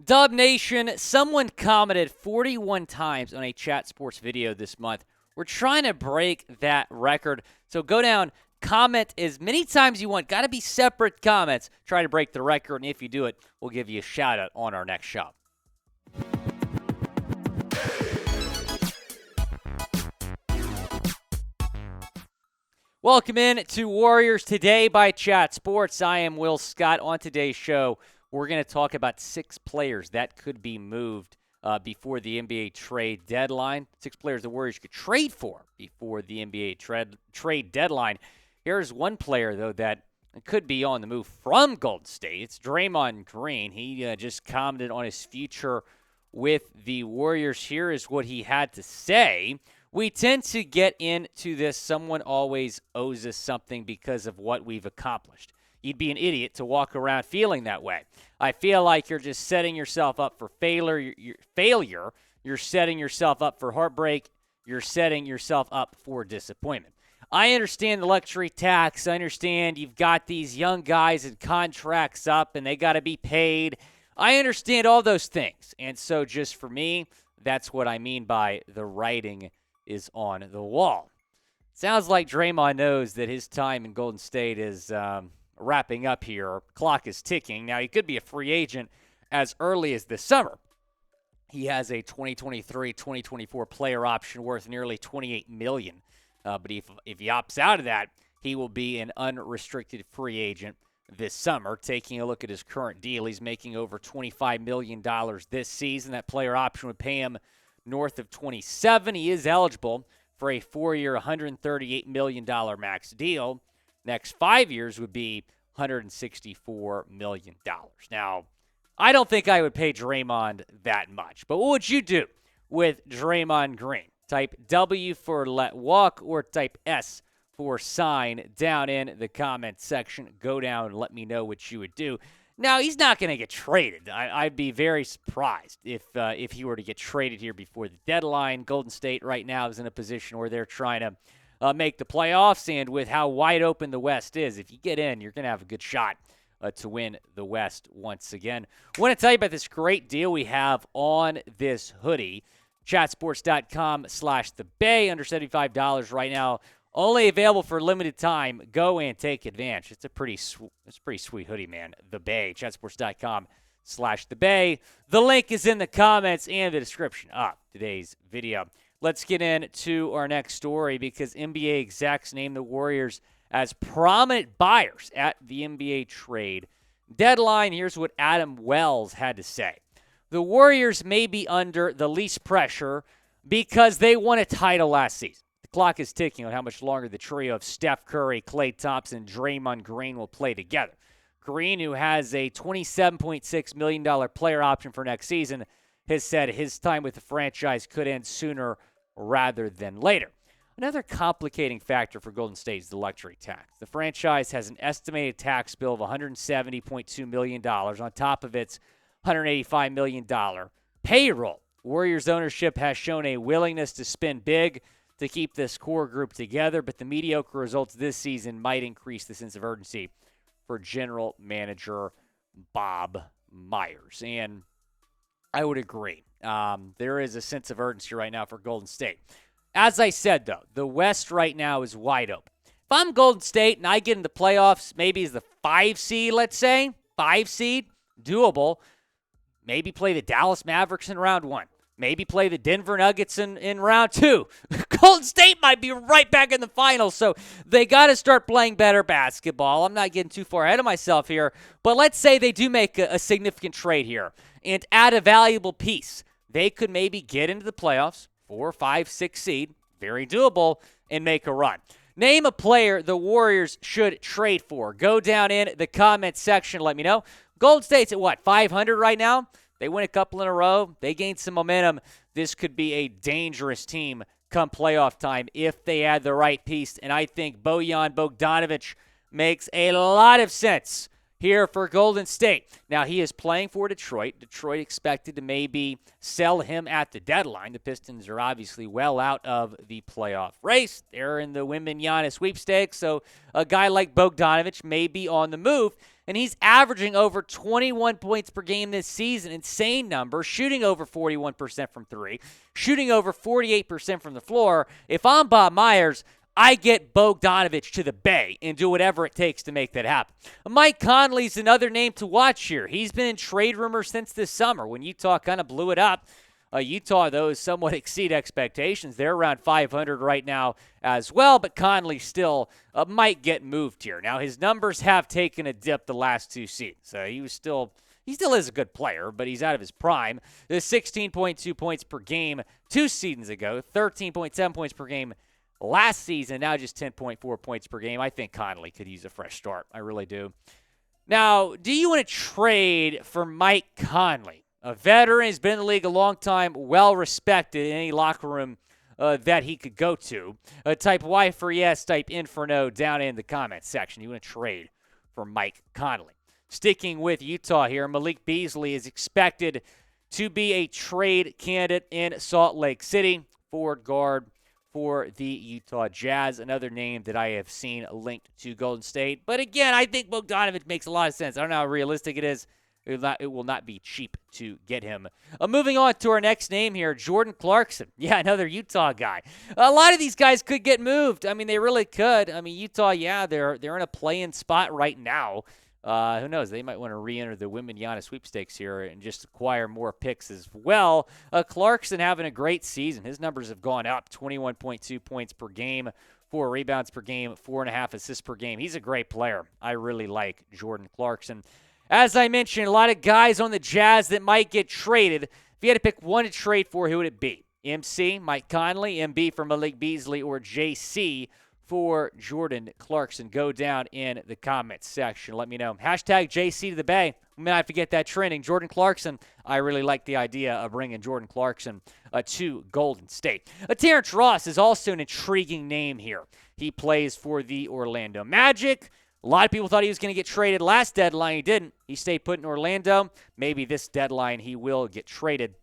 Dub Nation, someone commented 41 times on a Chat Sports video this month. We're trying to break that record. So go down, comment as many times as you want. Got to be separate comments. Try to break the record, and if you do it, we'll give you a shout-out on our next show. Welcome in to Warriors Today by Chat Sports. I am Will Scott. On today's show, we're going to talk about 6 players that could be moved before the NBA trade deadline. 6 players the Warriors could trade for before the NBA trade deadline. Here's one player, though, that could be on the move from Golden State. It's Draymond Green. He just commented on his future with the Warriors. Here is what he had to say. We tend to get into this, someone always owes us something because of what we've accomplished. You'd be an idiot to walk around feeling that way. I feel like you're just setting yourself up for failure. You're setting yourself up for heartbreak. You're setting yourself up for disappointment. I understand the luxury tax. I understand you've got these young guys and contracts up and they got to be paid. I understand all those things. And so just for me, that's what I mean by the writing is on the wall. Sounds like Draymond knows that his time in Golden State is wrapping up here. Clock is ticking. Now, he could be a free agent as early as this summer. He has a 2023-2024 player option worth nearly $28 million. But if he opts out of that, he will be an unrestricted free agent this summer. Taking a look at his current deal, he's making over $25 million this season. That player option would pay him north of 27. He is eligible for a 4-year, $138 million max deal. Next 5 years would be $164 million. Now, I don't think I would pay Draymond that much, but what would you do with Draymond Green? Type W for let walk or type S for sign down in the comment section. Go down and let me know what you would do. Now, he's not going to get traded. I'd be very surprised if he were to get traded here before the deadline. Golden State right now is in a position where they're trying to make the playoffs, and with how wide open the West is, if you get in, you're going to have a good shot to win the West once again. I want to tell you about this great deal we have on this hoodie. Chatsports.com/thebay, under $75 right now. Only available for a limited time. Go and take advantage. It's a pretty sweet hoodie, man. The Bay. Chatsports.com/thebay. The link is in the comments and the description of today's video. Let's get into our next story because NBA execs named the Warriors as prominent buyers at the NBA trade deadline. Here's what Adam Wells had to say. The Warriors may be under the least pressure because they won a title last season. Clock is ticking on how much longer the trio of Steph Curry, Klay Thompson, and Draymond Green will play together. Green, who has a $27.6 million player option for next season, has said his time with the franchise could end sooner rather than later. Another complicating factor for Golden State is the luxury tax. The franchise has an estimated tax bill of $170.2 million on top of its $185 million payroll. Warriors ownership has shown a willingness to spend big to keep this core group together, but the mediocre results this season might increase the sense of urgency for general manager Bob Myers. And I would agree. There is a sense of urgency right now for Golden State. As I said, though, the West right now is wide open. If I'm Golden State and I get in the playoffs, maybe as the 5 seed, let's say, 5 seed, doable, maybe play the Dallas Mavericks in round 1. Maybe play the Denver Nuggets in round 2. Golden State might be right back in the finals, so they got to start playing better basketball. I'm not getting too far ahead of myself here, but let's say they do make a significant trade here and add a valuable piece. They could maybe get into the playoffs, 4, 5, 6 seed, very doable, and make a run. Name a player the Warriors should trade for. Go down in the comment section. Let me know. Golden State's at what, 500 right now? They win a couple in a row. They gain some momentum. This could be a dangerous team come playoff time if they add the right piece. And I think Bojan Bogdanovic makes a lot of sense here for Golden State. Now, he is playing for Detroit. Detroit expected to maybe sell him at the deadline. The Pistons are obviously well out of the playoff race. They're in the Wembanyama sweepstakes, so a guy like Bogdanovic may be on the move, and he's averaging over 21 points per game this season. Insane number, shooting over 41% from three, shooting over 48% from the floor. If I'm Bob Myers, I get Bogdanovic to the Bay and do whatever it takes to make that happen. Mike Conley's another name to watch here. He's been in trade rumors since this summer when Utah kind of blew it up. Utah, though, somewhat exceed expectations. They're around 500 right now as well, but Conley still might get moved here. Now, his numbers have taken a dip the last two seasons. He still is a good player, but he's out of his prime. The 16.2 points per game 2 seasons ago, 13.7 points per game last season, now just 10.4 points per game. I think Conley could use a fresh start. I really do. Now, do you want to trade for Mike Conley? A veteran, has been in the league a long time, well-respected in any locker room that he could go to. Type Y for yes, type in for no down in the comments section. You want to trade for Mike Conley. Sticking with Utah here, Malik Beasley is expected to be a trade candidate in Salt Lake City. Forward guard for the Utah Jazz, another name that I have seen linked to Golden State. But again, I think Bogdanovic makes a lot of sense. I don't know how realistic it is. It will not be cheap to get him. Moving on to our next name here, Jordan Clarkson. Yeah, another Utah guy. A lot of these guys could get moved. I mean, they really could. I mean, Utah, yeah, they're in a play-in spot right now. Who knows? They might want to re-enter the Wembanyama sweepstakes here and just acquire more picks as well. Clarkson having a great season. His numbers have gone up, 21.2 points per game, 4 rebounds per game, 4.5 assists per game. He's a great player. I really like Jordan Clarkson. As I mentioned, a lot of guys on the Jazz that might get traded. If you had to pick one to trade for, who would it be? MC, Mike Conley, MB for Malik Beasley, or JC for Jordan Clarkson? Go down in the comments section. Let me know. Hashtag JC to the Bay. We might have to get that trending. Jordan Clarkson, I really like the idea of bringing Jordan Clarkson to Golden State. Terrence Ross is also an intriguing name here. He plays for the Orlando Magic. A lot of people thought he was going to get traded last deadline. He didn't. He stayed put in Orlando. Maybe this deadline he will get traded.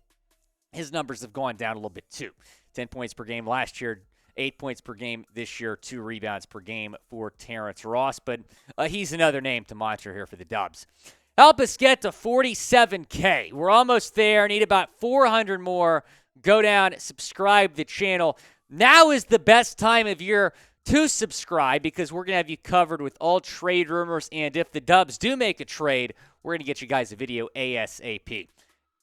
His numbers have gone down a little bit too. 10 points per game last year, 8 points per game this year, 2 rebounds per game for Terrence Ross. But he's another name to monitor here for the Dubs. Help us get to 47K. We're almost there. Need about 400 more. Go down, subscribe to the channel. Now is the best time of year to subscribe because we're going to have you covered with all trade rumors. And if the Dubs do make a trade, we're going to get you guys a video ASAP.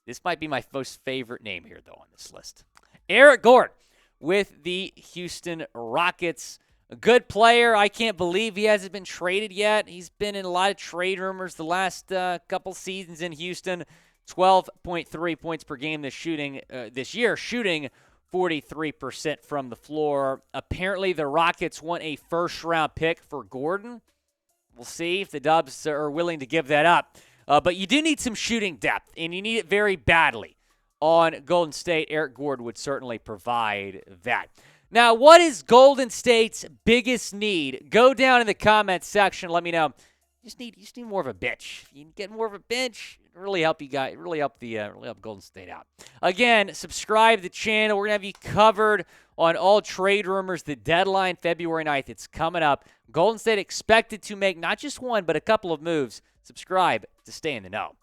This might be my most favorite name here, though, on this list. Eric Gordon with the Houston Rockets. A good player. I can't believe he hasn't been traded yet. He's been in a lot of trade rumors the last couple seasons in Houston. 12.3 points per game this year, shooting 43% from the floor. Apparently, the Rockets want a first-round pick for Gordon. We'll see if the Dubs are willing to give that up. But you do need some shooting depth, and you need it very badly. On Golden State, Eric Gordon would certainly provide that. Now, what is Golden State's biggest need? Go down in the comments section. Let me know. You just need more of a bench. You can get more of a bench. It really help you guys. Really help Golden State out. Again, subscribe to the channel. We're gonna have you covered on all trade rumors. The deadline, February 9th. It's coming up. Golden State expected to make not just one, but a couple of moves. Subscribe to stay in the know.